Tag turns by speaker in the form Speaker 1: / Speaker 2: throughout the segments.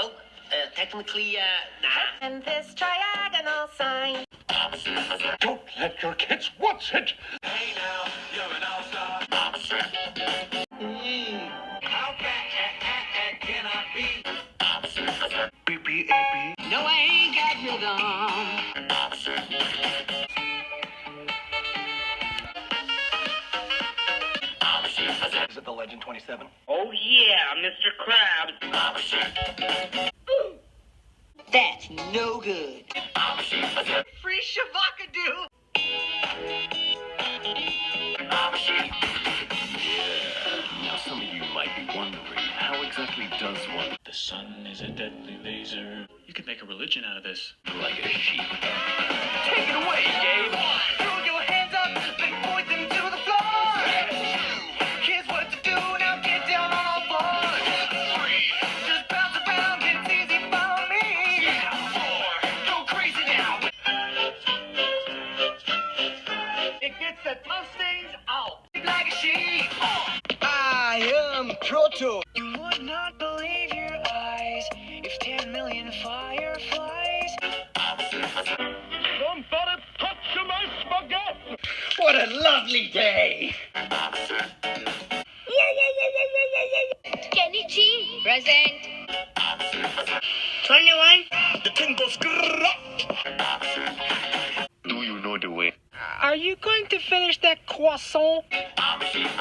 Speaker 1: Well, technically, nah.
Speaker 2: And this triagonal sign.
Speaker 3: Don't let your kids watch it.
Speaker 4: Hey now, you're an all-star. How can I be?
Speaker 3: B-B-A-B.
Speaker 1: No, I ain't got rhythm.
Speaker 3: Is it the Legend 27?
Speaker 5: Oh yeah, Mr. Krabs.
Speaker 1: That's no good.
Speaker 2: Free Shavakadoo.
Speaker 3: Now some of you might be wondering, how exactly does one
Speaker 6: The sun is a deadly laser. You could make a religion out of this.
Speaker 3: like a sheep?
Speaker 2: Take it away, Gabe. Throw your hands up and point them to the floor. Here's what to do. Now get down on all fours. Just bounce around. It's easy for me. Go crazy now. It gets the tough stains out. Like a sheep.
Speaker 7: I am Proto.
Speaker 2: You would not believe your eyes if 10 million fireflies.
Speaker 3: Somebody touch my spaghetti!
Speaker 7: What a lovely day.
Speaker 8: Kenichi, present. 21.
Speaker 7: The thing goes grrrr.
Speaker 3: Do you know the way?
Speaker 2: Are you going to finish that croissant?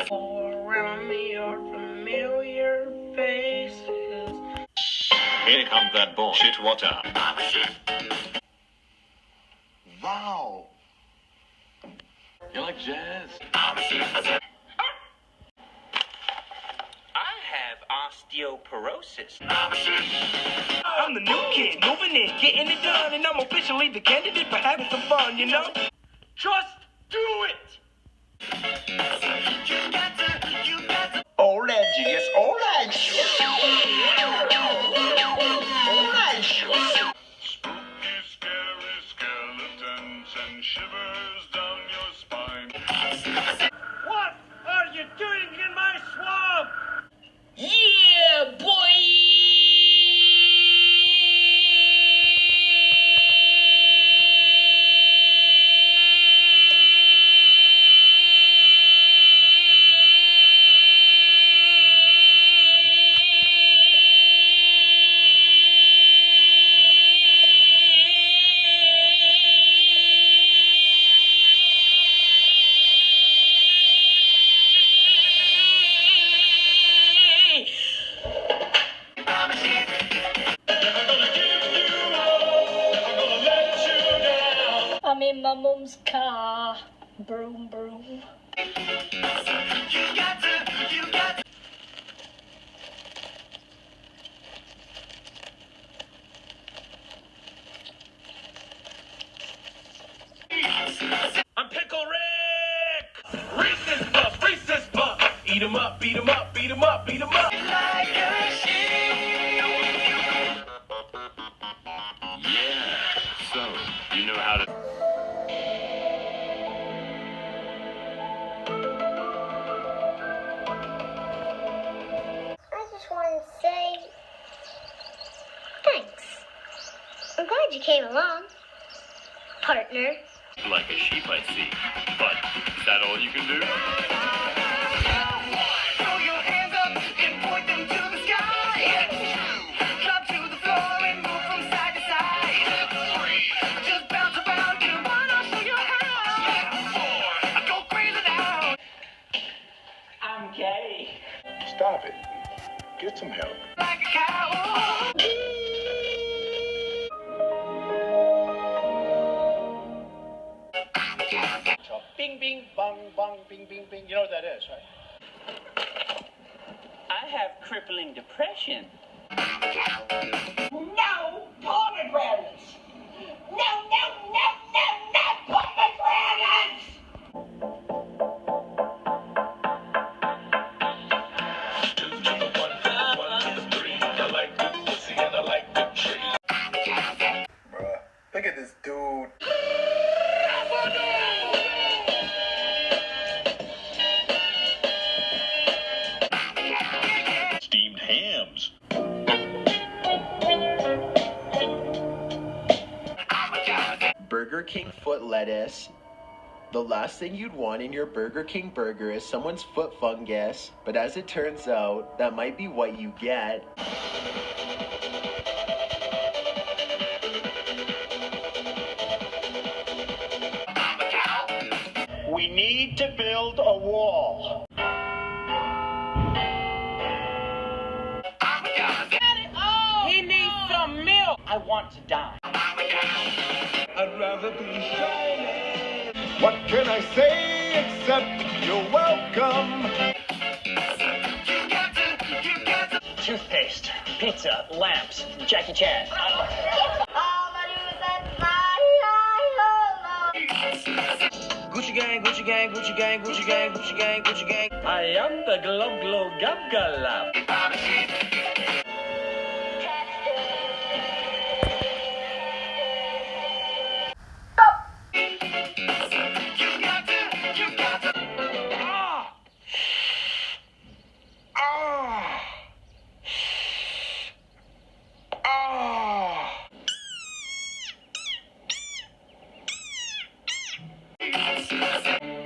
Speaker 2: All around me are familiar faces.
Speaker 4: Here comes that bullshit water.
Speaker 3: Wow!
Speaker 4: You like jazz?
Speaker 5: I have osteoporosis.
Speaker 7: I'm the new kid, moving in, getting it done, and I'm officially the candidate for having some fun, you know? Just do it! Orange, yes, orange! Orange!
Speaker 3: Spooky, scary skeletons and shivers down your spine.
Speaker 7: What are you doing in my swamp?
Speaker 1: Yeah, boy!
Speaker 8: I'm in my mom's car. Broom, broom.
Speaker 7: I'm Pickle Rick! Racist buff, racist buff! Eat 'em up, beat 'em up, beat 'em up, beat 'em up!
Speaker 3: Yeah, so, you know how to...
Speaker 8: I just want to say thanks. I'm glad you came along, partner.
Speaker 3: Like a sheep, I see. But, is that all you can do?
Speaker 2: Throw your hands up and point them to the sky. Drop to the floor and move from side to side. Just bounce around, you wanna show your how. Go crazy now.
Speaker 5: I'm gay.
Speaker 3: Stop it. Get some help.
Speaker 2: Like a cow.
Speaker 7: Bing, bing, bong, bong, bing, bing, bing. You know what that is, right?
Speaker 5: I have crippling depression.
Speaker 2: No pomegranates. No pomegranates.
Speaker 4: Two to the one to the three. I like the pussy and I like the tree.
Speaker 3: Bruh, look at this dude.
Speaker 4: Steamed hams.
Speaker 9: Burger King foot lettuce. The last thing you'd want in your Burger King burger is someone's foot fungus, but as it turns out, that might be what you get.
Speaker 7: We need to build a wall.
Speaker 5: He needs some milk. I want to die.
Speaker 7: I'd rather be shining.
Speaker 2: What can I say except you're welcome?
Speaker 5: Toothpaste, pizza, lamps, Jackie Chan.
Speaker 7: Gucci gang, Gucci gang, Gucci gang, Gucci gang, Gucci gang, Gucci gang. I am the glow glow gab galap.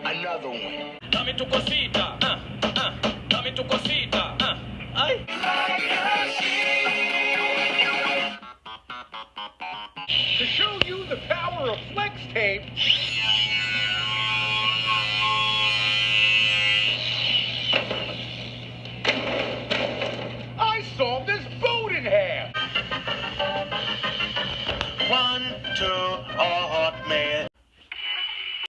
Speaker 2: Another one.
Speaker 7: Dame tu cosita, dame tu cosita, ay.